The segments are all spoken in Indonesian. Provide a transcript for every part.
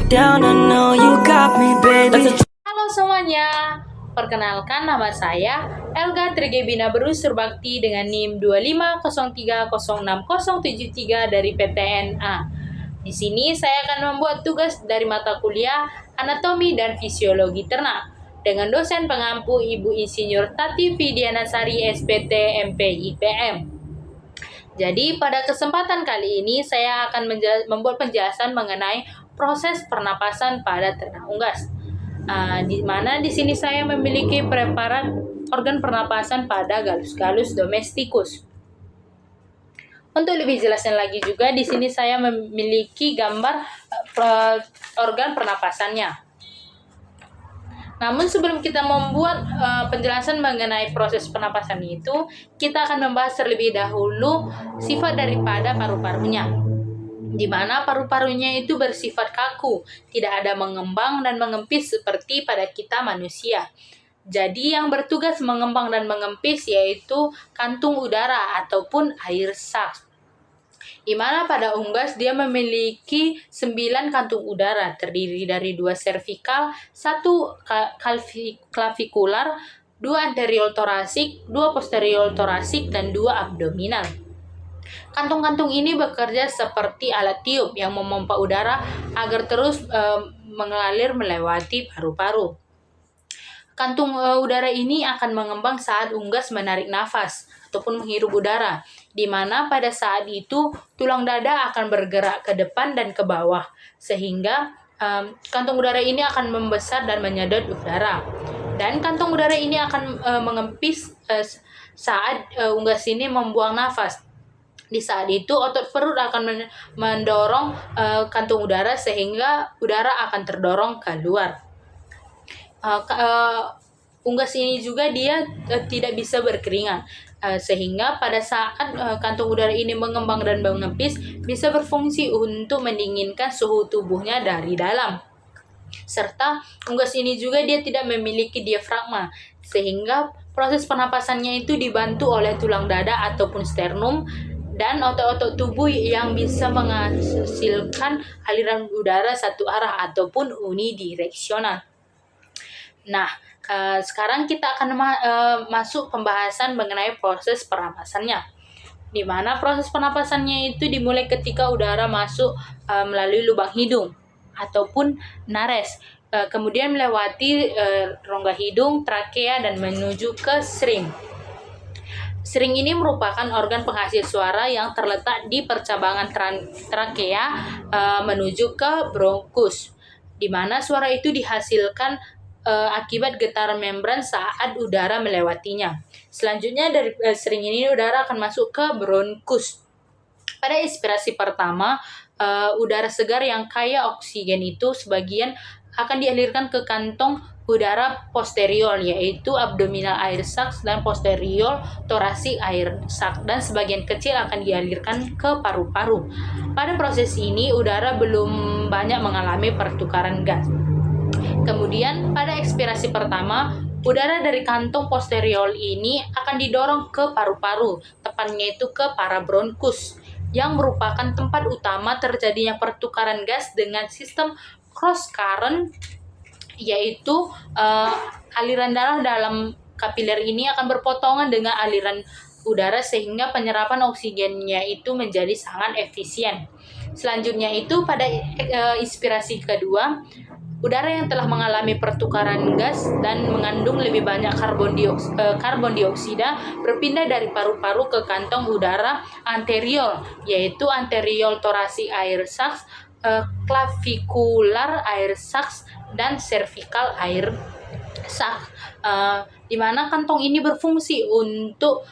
down, I know you got me, baby. Halo semuanya, perkenalkan nama saya Elga Trigebina Beru Surbakti dengan NIM 2503067073 dari PTNA. Di sini saya akan membuat tugas dari mata kuliah Anatomi dan Fisiologi Ternak dengan dosen pengampu Ibu Insinyur Tati Vidianasari SPT MP IPM. Jadi pada kesempatan kali ini saya akan membuat penjelasan mengenai proses pernapasan pada ternak unggas. Di mana di sini saya memiliki preparat organ pernapasan pada Gallus domesticus. Untuk lebih jelasnya lagi juga di sini saya memiliki gambar organ pernapasannya. Namun sebelum kita membuat penjelasan mengenai proses pernapasan itu, kita akan membahas terlebih dahulu sifat daripada paru-parunya. Di mana paru-parunya itu bersifat kaku, tidak ada mengembang dan mengempis seperti pada kita manusia. Jadi yang bertugas mengembang dan mengempis yaitu kantung udara ataupun air saks. Di mana pada unggas dia memiliki 9 kantung udara, terdiri dari 2 servikal, 1 clavikular, 2 anterior torasik, 2 posterior torasik, dan 2 abdominal. Kantung-kantung ini bekerja seperti alat tiup yang memompa udara agar terus mengalir melewati paru-paru. Kantung udara ini akan mengembang saat unggas menarik nafas ataupun menghirup udara, di mana pada saat itu tulang dada akan bergerak ke depan dan ke bawah, sehingga kantung udara ini akan membesar dan menyedot udara. Dan kantung udara ini akan mengempis saat unggas ini membuang nafas. Di saat itu otot perut akan mendorong kantung udara sehingga udara akan terdorong keluar. Unggas ini juga dia tidak bisa berkeringat, sehingga pada saat kantung udara ini mengembang dan mengempis bisa berfungsi untuk mendinginkan suhu tubuhnya dari dalam. Serta unggas ini juga dia tidak memiliki diafragma, sehingga proses pernapasannya itu dibantu oleh tulang dada ataupun sternum dan otot-otot tubuh yang bisa menghasilkan aliran udara satu arah ataupun unidireksional. Nah, sekarang kita akan masuk pembahasan mengenai proses pernapasannya. Di mana proses pernapasannya itu dimulai ketika udara masuk melalui lubang hidung ataupun nares, kemudian melewati rongga hidung, trakea, dan menuju ke sring. Sring ini merupakan organ penghasil suara yang terletak di percabangan trakea menuju ke bronkus, di mana suara itu dihasilkan akibat getaran membran saat udara melewatinya. Selanjutnya dari sring ini udara akan masuk ke bronkus. Pada inspirasi pertama, udara segar yang kaya oksigen itu sebagian akan dialirkan ke kantong udara posterior, yaitu abdominal air sacs dan posterior torasik air sacs, dan sebagian kecil akan dialirkan ke paru-paru. Pada proses ini udara belum banyak mengalami pertukaran gas. Kemudian pada ekspirasi pertama, udara dari kantong posterior ini akan didorong ke paru-paru, tepatnya itu ke parabronkus, yang merupakan tempat utama terjadinya pertukaran gas dengan sistem cross current, yaitu aliran darah dalam kapiler ini akan berpotongan dengan aliran udara sehingga penyerapan oksigennya itu menjadi sangat efisien. Selanjutnya itu pada inspirasi kedua, udara yang telah mengalami pertukaran gas dan mengandung lebih banyak karbon dioksida berpindah dari paru-paru ke kantong udara anterior, yaitu anterior torasik air sacs, clavikular air sacs, dan cervical air sacs, di mana kantong ini berfungsi untuk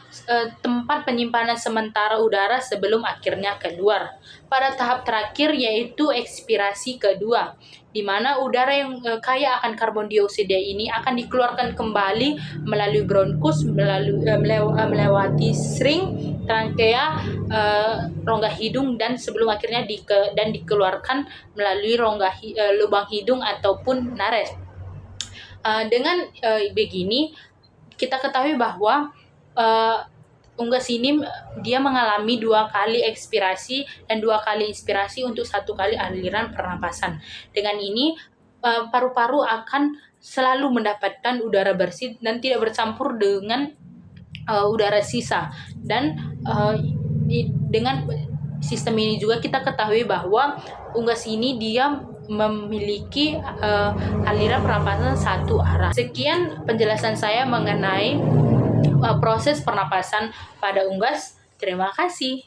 tempat penyimpanan sementara udara sebelum akhirnya keluar. Pada tahap terakhir yaitu ekspirasi kedua, di mana udara yang kaya akan karbon dioksida ini akan dikeluarkan kembali melalui bronkus, melewati sring, trakea, rongga hidung, dan sebelum akhirnya dikeluarkan melalui lubang hidung ataupun nares. Dengan begini kita ketahui bahwa unggas ini dia mengalami 2 kali ekspirasi dan 2 kali inspirasi untuk 1 kali aliran pernapasan. Dengan ini paru-paru akan selalu mendapatkan udara bersih dan tidak bercampur dengan udara sisa. Dan dengan sistem ini juga kita ketahui bahwa unggas ini dia memiliki aliran pernapasan satu arah. Sekian penjelasan saya mengenai proses pernapasan pada unggas. Terima kasih.